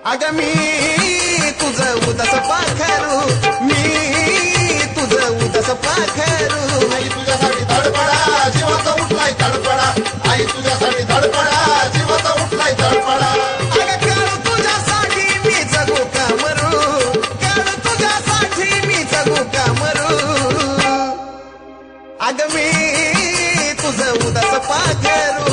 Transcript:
अगं मी तुझं उदास पाखरू, मी तुझं उदास पाखरू. आई तुझ्यासाठी धडपडा जीवाचा उठलाय धडपडा, आई तुझ्यासाठी धडपडा जीवाचा उठलाय धडपडा. अगं काळू तुझ्यासाठी मी जगू का मरू, काळू तुझ्यासाठी मी जगू का मरू. अगं मी तुझं उदास पाखरू.